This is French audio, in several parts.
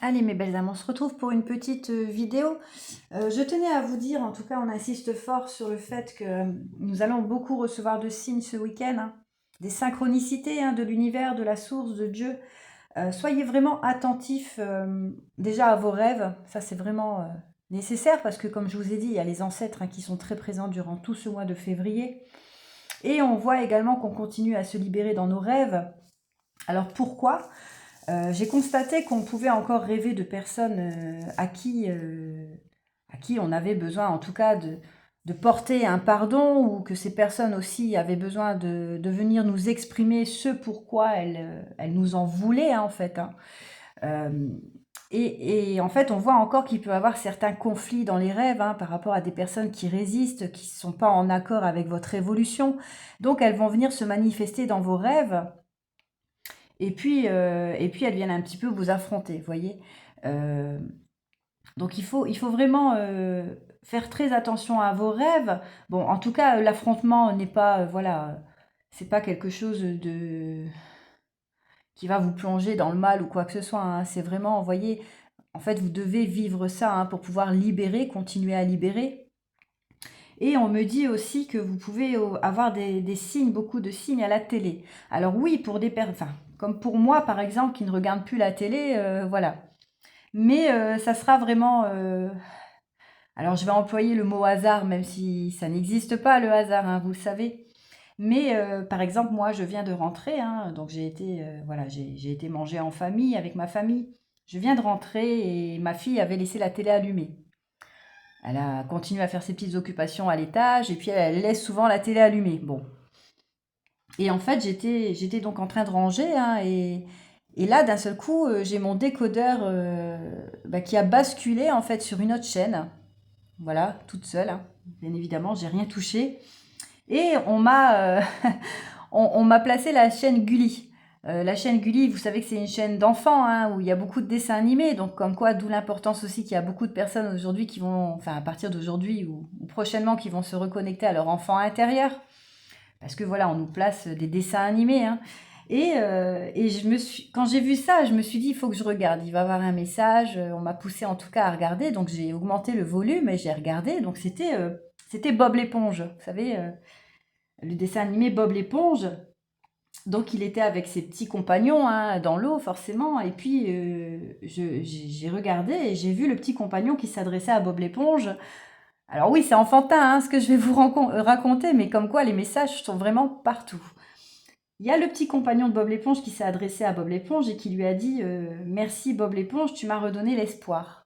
Allez mes belles âmes, on se retrouve pour une petite vidéo. Je tenais à vous dire, en tout cas on insiste fort sur le fait que nous allons beaucoup recevoir de signes ce week-end, hein, des synchronicités de l'univers, de la source, de Dieu. Soyez vraiment attentifs déjà à vos rêves, ça c'est vraiment nécessaire parce que comme je vous ai dit, il y a les ancêtres qui sont très présents durant tout ce mois de février. Et on voit également qu'on continue à se libérer dans nos rêves. Alors pourquoi ? J'ai constaté qu'on pouvait encore rêver de personnes à qui on avait besoin, en tout cas, de porter un pardon, ou que ces personnes aussi avaient besoin de venir nous exprimer ce pourquoi elles nous en voulaient, en fait. Euh, et en fait, on voit encore qu'il peut y avoir certains conflits dans les rêves par rapport à des personnes qui résistent, qui ne sont pas en accord avec votre évolution. Donc, elles vont venir se manifester dans vos rêves. Et puis elles viennent un petit peu vous affronter, vous voyez. Euh, donc il faut vraiment faire très attention à vos rêves. Bon, en tout cas, l'affrontement n'est pas, voilà, c'est pas quelque chose qui va vous plonger dans le mal ou quoi que ce soit. C'est vraiment, vous voyez, en fait, vous devez vivre ça pour pouvoir libérer, continuer à libérer. Et on me dit aussi que vous pouvez avoir des signes, beaucoup de signes à la télé. Alors oui, pour des personnes, enfin, comme pour moi par exemple, qui ne regarde plus la télé, voilà. Mais ça sera vraiment... alors je vais employer le mot hasard, même si ça n'existe pas le hasard, vous le savez. Mais par exemple, moi je viens de rentrer, donc j'ai été, voilà, j'ai été manger en famille, avec ma famille. Je viens de rentrer et ma fille avait laissé la télé allumée. Elle a continué à faire ses petites occupations à l'étage et puis elle laisse souvent la télé allumée. Bon. Et en fait, j'étais donc en train de ranger et là, d'un seul coup, j'ai mon décodeur qui a basculé en fait sur une autre chaîne. Voilà, toute seule. Bien évidemment, j'ai rien touché. Et on m'a on m'a placé la chaîne Gulli. La chaîne Gulli, vous savez que c'est une chaîne d'enfants où il y a beaucoup de dessins animés, donc comme quoi, d'où l'importance aussi qu'il y a beaucoup de personnes aujourd'hui qui vont, enfin à partir d'aujourd'hui ou prochainement, qui vont se reconnecter à leur enfant intérieur, parce que voilà, on nous place des dessins animés. Et quand j'ai vu ça, je me suis dit, il faut que je regarde, il va y avoir un message, on m'a poussé en tout cas à regarder, donc j'ai augmenté le volume et j'ai regardé, donc c'était Bob l'éponge, vous savez, le dessin animé Bob l'éponge. Donc il était avec ses petits compagnons dans l'eau forcément, et puis j'ai regardé et j'ai vu le petit compagnon qui s'adressait à Bob l'éponge. Alors oui, c'est enfantin ce que je vais vous raconter, mais comme quoi les messages sont vraiment partout. Il y a le petit compagnon de Bob l'éponge qui s'est adressé à Bob l'éponge et qui lui a dit merci Bob l'éponge, tu m'as redonné l'espoir.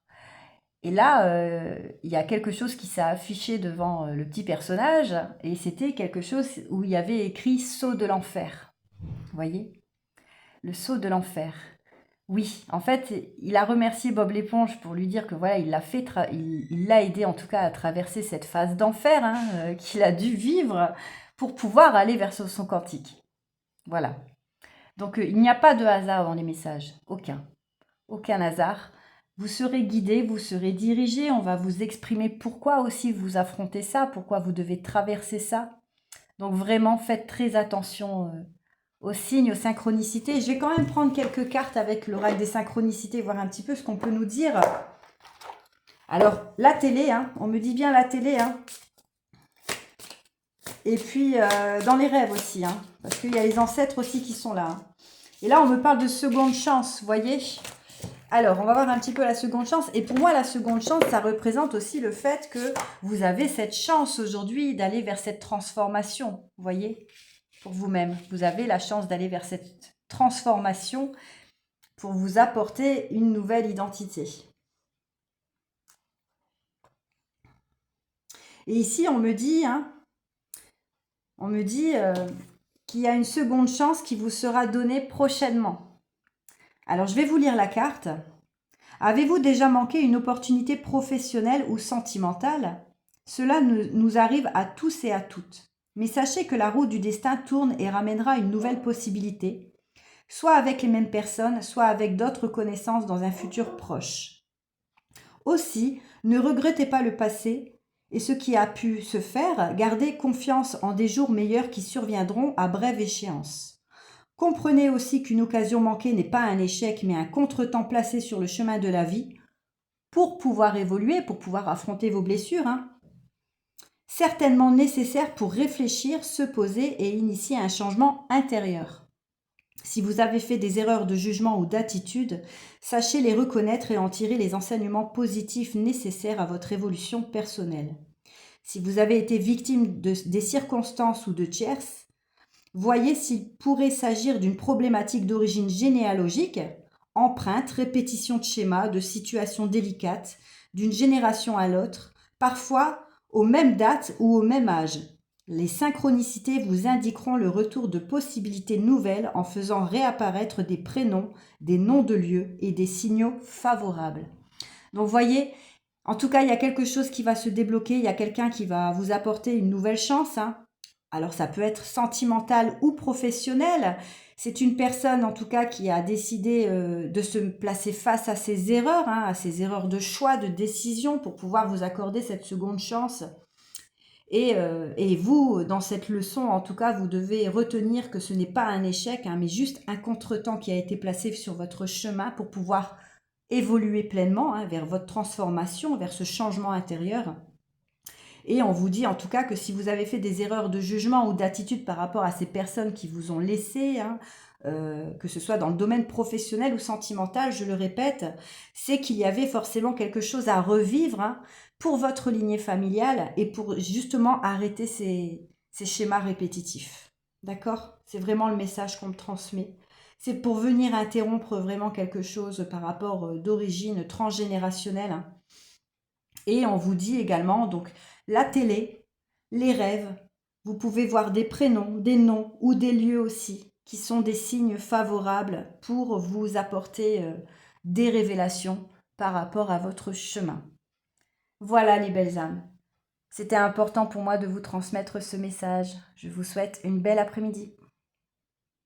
Et là, il y a quelque chose qui s'est affiché devant le petit personnage, et c'était quelque chose où il y avait écrit Sceau de l'enfer. Vous voyez, le sceau de l'enfer. Oui, en fait, il a remercié Bob l'éponge pour lui dire que voilà, il l'a fait, il l'a aidé en tout cas à traverser cette phase d'enfer qu'il a dû vivre pour pouvoir aller vers son quantique. Voilà. Donc il n'y a pas de hasard dans les messages, aucun hasard. Vous serez guidé, vous serez dirigé, on va vous exprimer pourquoi aussi vous affrontez ça, pourquoi vous devez traverser ça. Donc vraiment, faites très attention aux signes, aux synchronicités. Je vais quand même prendre quelques cartes avec l'oracle des synchronicités, voir un petit peu ce qu'on peut nous dire. Alors, la télé, on me dit bien la télé. Et puis, dans les rêves aussi, parce qu'il y a les ancêtres aussi qui sont là. Et là, on me parle de seconde chance, vous voyez ? Alors, on va voir un petit peu la seconde chance. Et pour moi, la seconde chance, ça représente aussi le fait que vous avez cette chance aujourd'hui d'aller vers cette transformation, vous voyez ? Pour vous-même. Vous avez la chance d'aller vers cette transformation pour vous apporter une nouvelle identité. Et ici, on me dit qu'il y a une seconde chance qui vous sera donnée prochainement. Alors, je vais vous lire la carte. Avez-vous déjà manqué une opportunité professionnelle ou sentimentale ? Cela nous arrive à tous et à toutes. Mais sachez que la roue du destin tourne et ramènera une nouvelle possibilité, soit avec les mêmes personnes, soit avec d'autres connaissances dans un futur proche. Aussi, ne regrettez pas le passé et ce qui a pu se faire, gardez confiance en des jours meilleurs qui surviendront à brève échéance. Comprenez aussi qu'une occasion manquée n'est pas un échec, mais un contretemps placé sur le chemin de la vie pour pouvoir évoluer, pour pouvoir affronter vos blessures, hein. Certainement nécessaire pour réfléchir, se poser et initier un changement intérieur. Si vous avez fait des erreurs de jugement ou d'attitude, sachez les reconnaître et en tirer les enseignements positifs nécessaires à votre évolution personnelle. Si vous avez été victime des circonstances ou de tierces, voyez s'il pourrait s'agir d'une problématique d'origine généalogique, empreinte, répétition de schémas, de situations délicates, d'une génération à l'autre, parfois aux mêmes dates ou au même âge. Les synchronicités vous indiqueront le retour de possibilités nouvelles en faisant réapparaître des prénoms, des noms de lieux et des signaux favorables. Donc voyez, en tout cas, il y a quelque chose qui va se débloquer, il y a quelqu'un qui va vous apporter une nouvelle chance, hein. Alors ça peut être sentimental ou professionnel. C'est une personne en tout cas qui a décidé de se placer face à ses erreurs, hein, à ses erreurs de choix, de décision pour pouvoir vous accorder cette seconde chance. Et vous, dans cette leçon, en tout cas, vous devez retenir que ce n'est pas un échec, hein, mais juste un contretemps qui a été placé sur votre chemin pour pouvoir évoluer pleinement, hein, vers votre transformation, vers ce changement intérieur. Et on vous dit en tout cas que si vous avez fait des erreurs de jugement ou d'attitude par rapport à ces personnes qui vous ont laissé, hein, que ce soit dans le domaine professionnel ou sentimental, je le répète, c'est qu'il y avait forcément quelque chose à revivre, hein, pour votre lignée familiale et pour justement arrêter ces schémas répétitifs. D'accord? C'est vraiment le message qu'on me transmet. C'est pour venir interrompre vraiment quelque chose par rapport d'origine transgénérationnelle, hein. Et on vous dit également, donc, la télé, les rêves, vous pouvez voir des prénoms, des noms ou des lieux aussi, qui sont des signes favorables pour vous apporter des révélations par rapport à votre chemin. Voilà les belles âmes. C'était important pour moi de vous transmettre ce message. Je vous souhaite une belle après-midi.